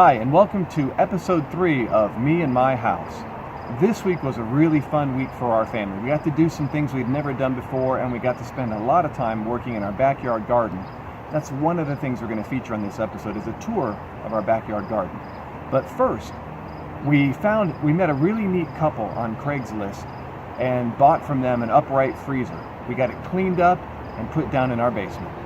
Hi, and welcome to episode 3 of Me and My House. This week was a really fun week for our family. We got to do some things we'd never done before, and we got to spend a lot of time working in our backyard garden. That's one of the things we're going to feature on this episode, is a tour of our backyard garden. But first, we met a really neat couple on Craigslist and bought from them an upright freezer. We got it cleaned up and put down in our basement.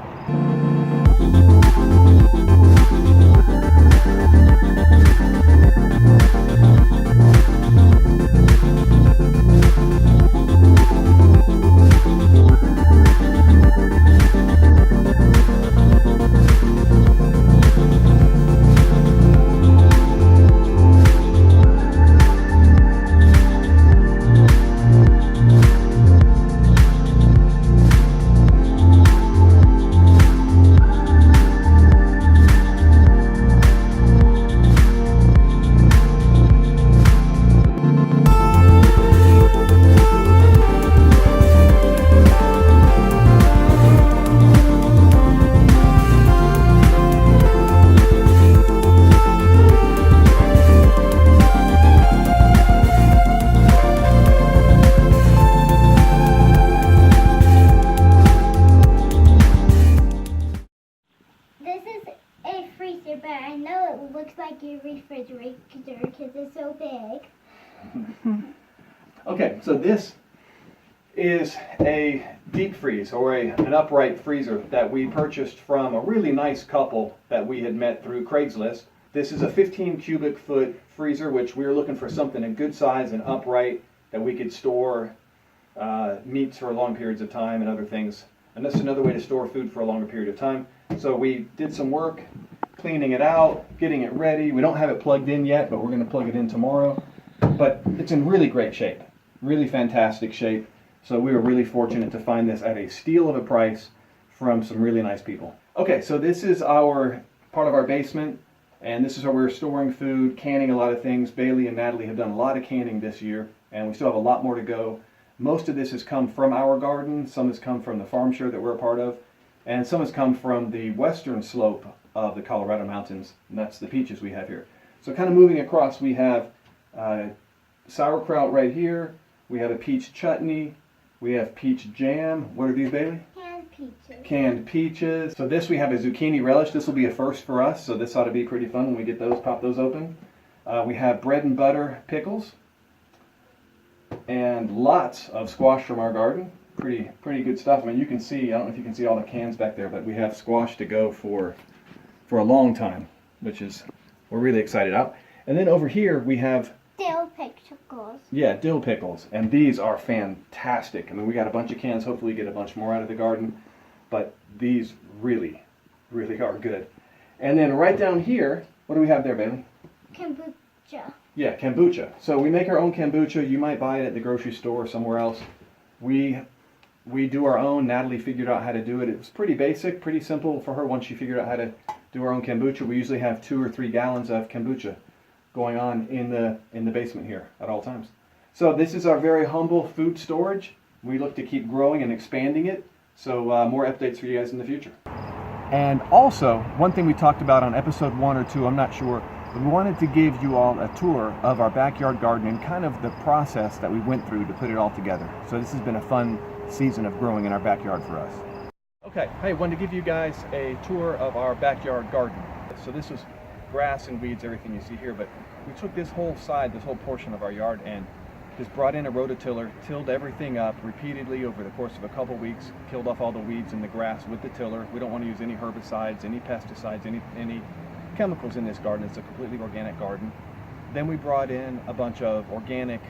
But I know it looks like a refrigerator because it's so big. Okay, so this is a deep freeze, or an upright freezer that we purchased from a really nice couple that we had met through Craigslist. This is a 15 cubic foot freezer, which we were looking for something in good size and upright that we could store meats for long periods of time and other things. And that's another way to store food for a longer period of time. So we did some work cleaning it out, getting it ready. We don't have it plugged in yet, but we're going to plug it in tomorrow. But it's in really great shape, really fantastic shape. So we were really fortunate to find this at a steal of a price from some really nice people. Okay, so this is our part of our basement, and this is where we're storing food, canning a lot of things. Bailey and Natalie have done a lot of canning this year, and we still have a lot more to go. Most of this has come from our garden. Some has come from the farm share that we're a part of, and some has come from the western slope of the Colorado mountains, and that's the peaches we have here. So kind of moving across, we have sauerkraut right here, we have a peach chutney, we have peach jam. What are these, Bailey? Canned peaches. Canned peaches. So this, we have a zucchini relish. This will be a first for us, so this ought to be pretty fun when we get those, pop those open. We have bread and butter pickles, and lots of squash from our garden. Pretty good stuff. I mean, you can see, I don't know if you can see all the cans back there, but we have squash to go for a long time, which is, we're really excited about. And then over here we have dill pickles. Yeah, dill pickles, and these are fantastic. I mean, we got a bunch of cans, hopefully get a bunch more out of the garden, but these really are good. And then right down here, what do we have there, Bailey? Kombucha. Yeah, kombucha. So we make our own kombucha. You might buy it at the grocery store or somewhere else. We do our own. Natalie figured out how to do it. It was pretty basic, pretty simple for her once she figured out how to do our own kombucha. We usually have 2 or 3 gallons of kombucha going on in the basement here at all times. So this is our very humble food storage. We look to keep growing and expanding it. So more updates for you guys in the future. And also, one thing we talked about on episode 1 or 2, I'm not sure, but we wanted to give you all a tour of our backyard garden and kind of the process that we went through to put it all together. So this has been a fun season of growing in our backyard for us. Okay, hey, wanted to give you guys a tour of our backyard garden. So this was grass and weeds, everything you see here, but we took this whole side, this whole portion of our yard, and just brought in a rototiller, tilled everything up repeatedly over the course of a couple weeks, killed off all the weeds and the grass with the tiller. We don't want to use any herbicides, any pesticides, any chemicals in this garden. It's a completely organic garden. Then we brought in a bunch of organic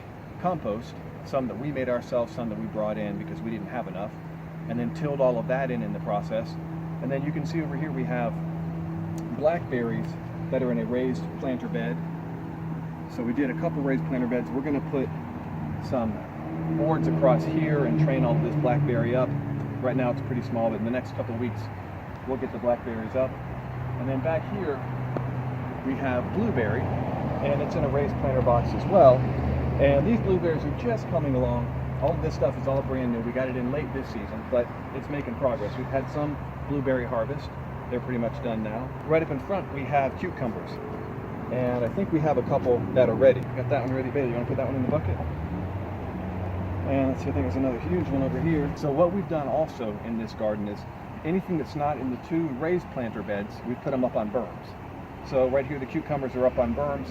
compost, some that we made ourselves, some that we brought in because we didn't have enough, and then tilled all of that in the process. And then you can see over here we have blackberries that are in a raised planter bed. So we did a couple raised planter beds. We're going to put some boards across here and train all of this blackberry up. Right now it's pretty small, but in the next couple of weeks we'll get the blackberries up. And then back here we have blueberry, and it's in a raised planter box as well. And these blueberries are just coming along. All of this stuff is all brand new. We got it in late this season, but it's making progress. We've had some blueberry harvest. They're pretty much done now. Right up in front we have cucumbers. And I think we have a couple that are ready. Got that one ready. Bailey, you want to put that one in the bucket? And let's see, I think there's another huge one over here. So what we've done also in this garden is anything that's not in the 2 raised planter beds, we put them up on berms. So right here the cucumbers are up on berms,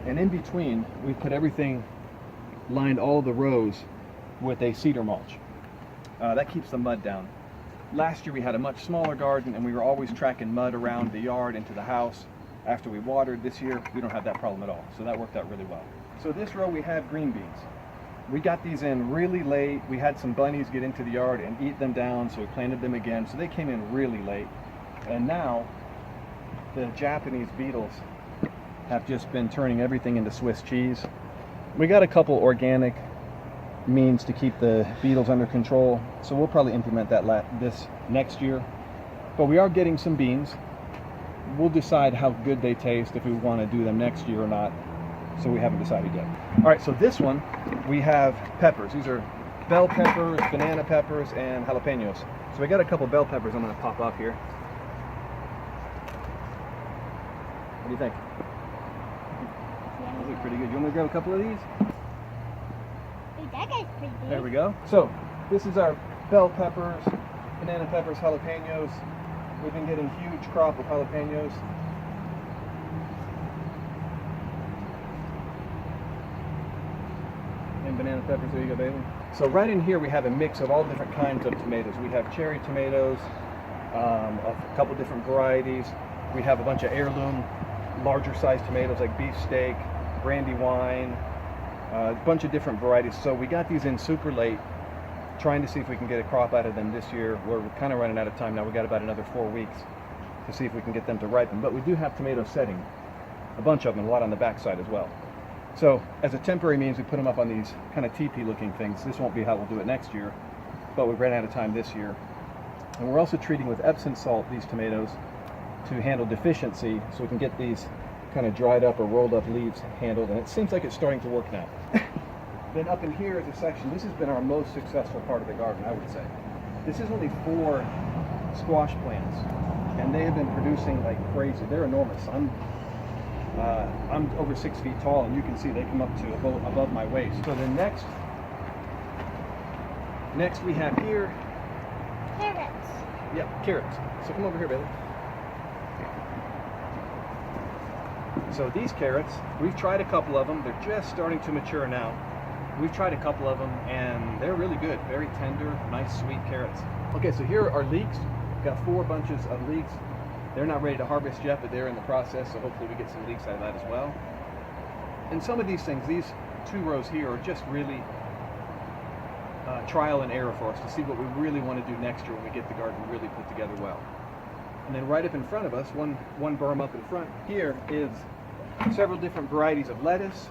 and in between we've put everything, lined all the rows with a cedar mulch. That keeps the mud down. Last year we had a much smaller garden and we were always tracking mud around the yard into the house after we watered. This year we don't have that problem at all, so that worked out really well. So this row we have green beans. We got these in really late. We had some bunnies get into the yard and eat them down, so we planted them again. So they came in really late. And now the Japanese beetles have just been turning everything into Swiss cheese. We got a couple organic means to keep the beetles under control, so we'll probably implement that this next year. But we are getting some beans. We'll decide how good they taste, if we want to do them next year or not. So we haven't decided yet. All right, so this one, we have peppers. These are bell peppers, banana peppers, and jalapenos. So we got a couple bell peppers I'm gonna pop up here. What do you think? Those look pretty good. You want me to grab a couple of these? Hey, that guy's pretty big. There we go. So this is our bell peppers, banana peppers, jalapenos. We've been getting huge crop of jalapenos. And banana peppers. There you go, Bailey. So right in here we have a mix of all different kinds of tomatoes. We have cherry tomatoes, a couple different varieties. We have a bunch of heirloom, larger sized tomatoes like beefsteak, Brandywine, a bunch of different varieties. So we got these in super late, trying to see if we can get a crop out of them this year. We're kind of running out of time now. We got about another 4 weeks to see if we can get them to ripen. But we do have tomatoes setting, a bunch of them, a lot on the backside as well. So as a temporary means, we put them up on these kind of teepee looking things. This won't be how we'll do it next year, but we ran out of time this year. And we're also treating with Epsom salt these tomatoes to handle deficiency, so we can get these kind of dried up or rolled up leaves handled, and it seems like it's starting to work now. Then up in here is a section. This has been our most successful part of the garden, I would say. This is only 4 squash plants, and they have been producing like crazy. They're enormous. I'm over 6 feet tall, and you can see they come up to above my waist. So the next we have here, Carrots. yep, carrots. So come over here, Bailey. So these carrots, we've tried a couple of them. They're just starting to mature now. We've tried a couple of them, and they're really good. Very tender, nice, sweet carrots. Okay, so here are leeks. We've got 4 bunches of leeks. They're not ready to harvest yet, but they're in the process, so hopefully we get some leeks out of that as well. And some of these things, these 2 rows here, are just really trial and error for us to see what we really want to do next year when we get the garden really put together well. And then right up in front of us, one berm up in front here, is several different varieties of lettuce.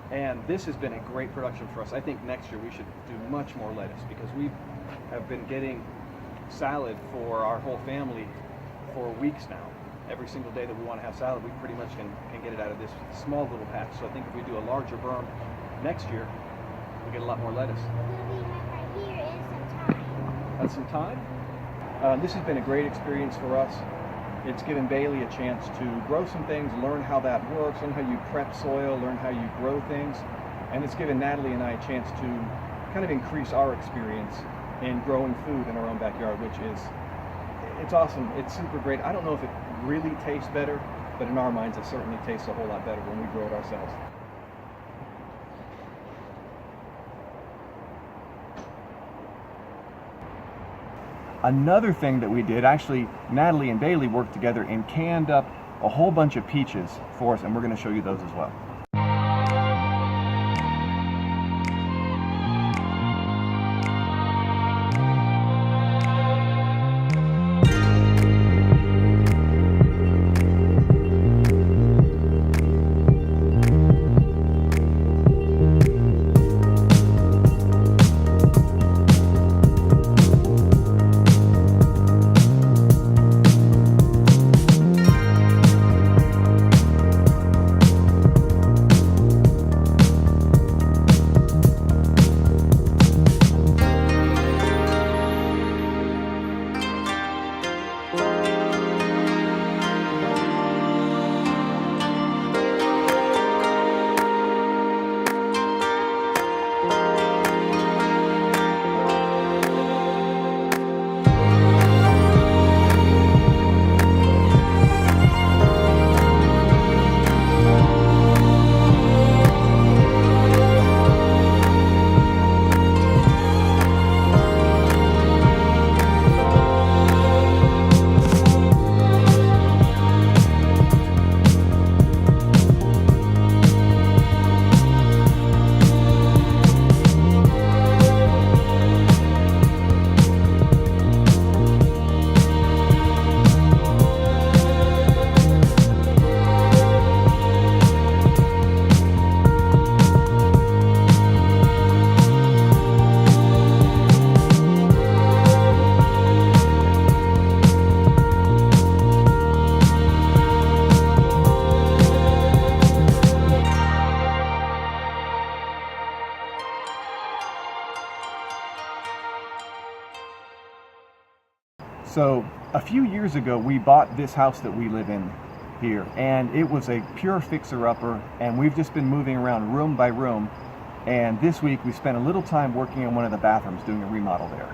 And this has been a great production for us. I think next year we should do much more lettuce, because we have been getting salad for our whole family for weeks now. Every single day that we want to have salad, we pretty much can get it out of this small little patch. So I think if we do a larger berm next year, we get a lot more lettuce. What we have right here is some thyme. That's some time. This has been a great experience for us. It's given Bailey a chance to grow some things, learn how that works, learn how you prep soil, learn how you grow things. And it's given Natalie and I a chance to kind of increase our experience in growing food in our own backyard, which is, it's awesome. It's super great. I don't know if it really tastes better, but in our minds it certainly tastes a whole lot better when we grow it ourselves. Another thing that we did, actually, Natalie and Bailey worked together and canned up a whole bunch of peaches for us, and we're going to show you those as well. So a few years ago, we bought this house that we live in here, and it was a pure fixer-upper, and we've just been moving around room by room. And this week we spent a little time working on one of the bathrooms, doing a remodel there.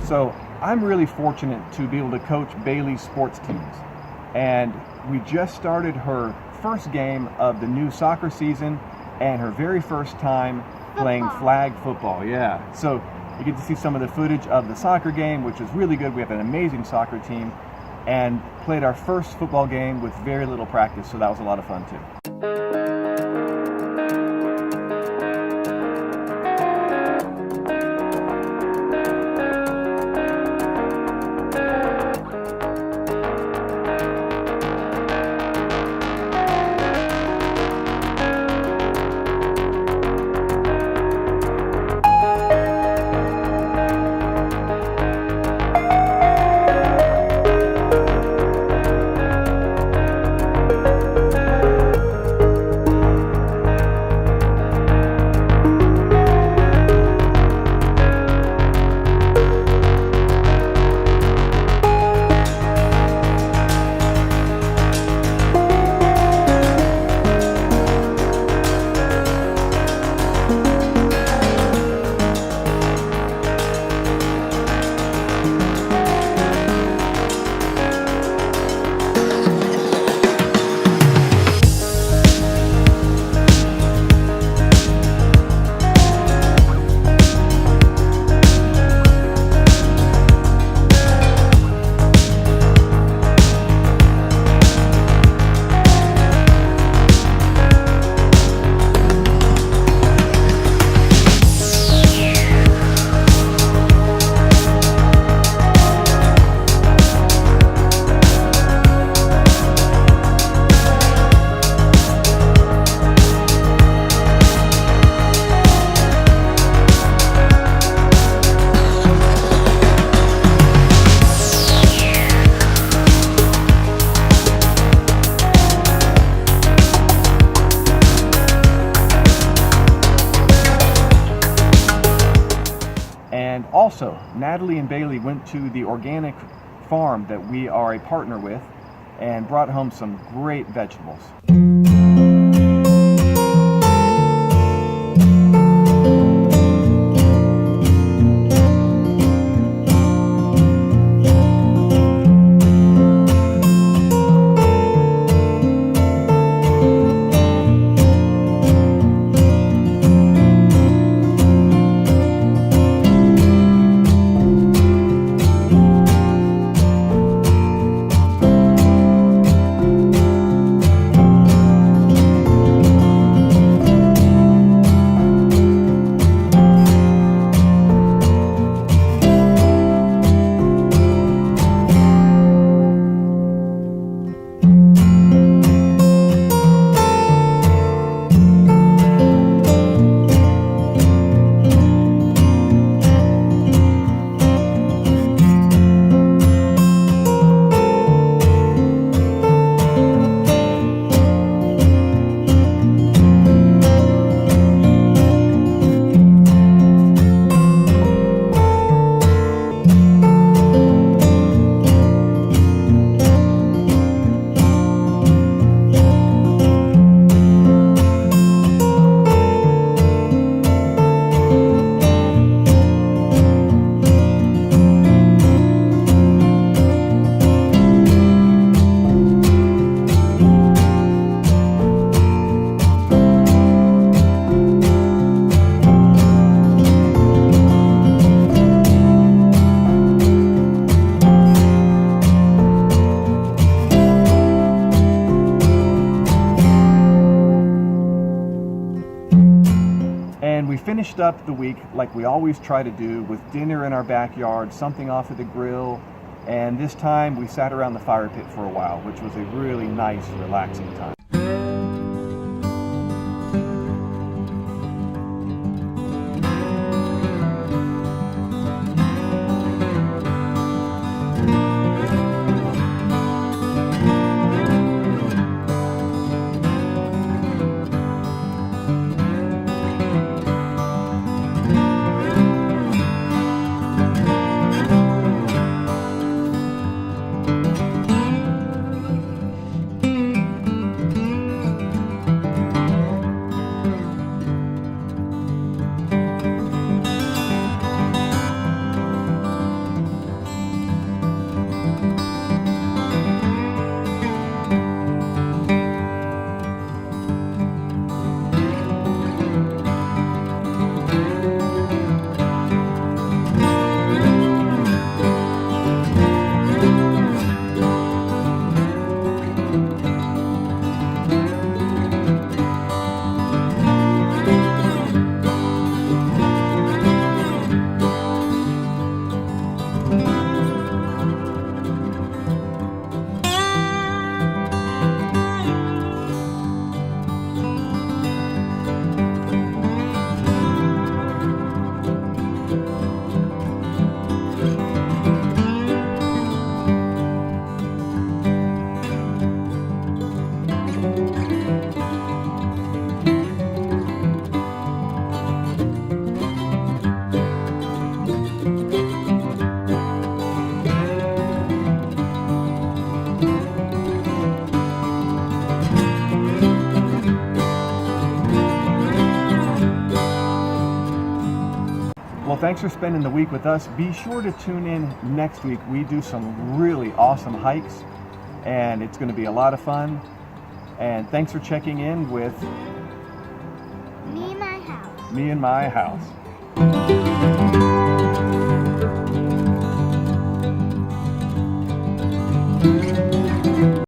So I'm really fortunate to be able to coach Bailey's sports teams. And we just started her first game of the new soccer season and her very first time playing flag football. Yeah. So you get to see some of the footage of the soccer game, which is really good. We have an amazing soccer team, and played our first football game with very little practice. So that was a lot of fun too. And also, Natalie and Bailey went to the organic farm that we are a partner with and brought home some great vegetables. finished up the week like we always try to do, with dinner in our backyard, something off of the grill, and this time we sat around the fire pit for a while, which was a really nice, relaxing time. Well, thanks for spending the week with us. Be sure to tune in next week. We do some really awesome hikes, and it's going to be a lot of fun. And thanks for checking in with Me and my house. Me and My House.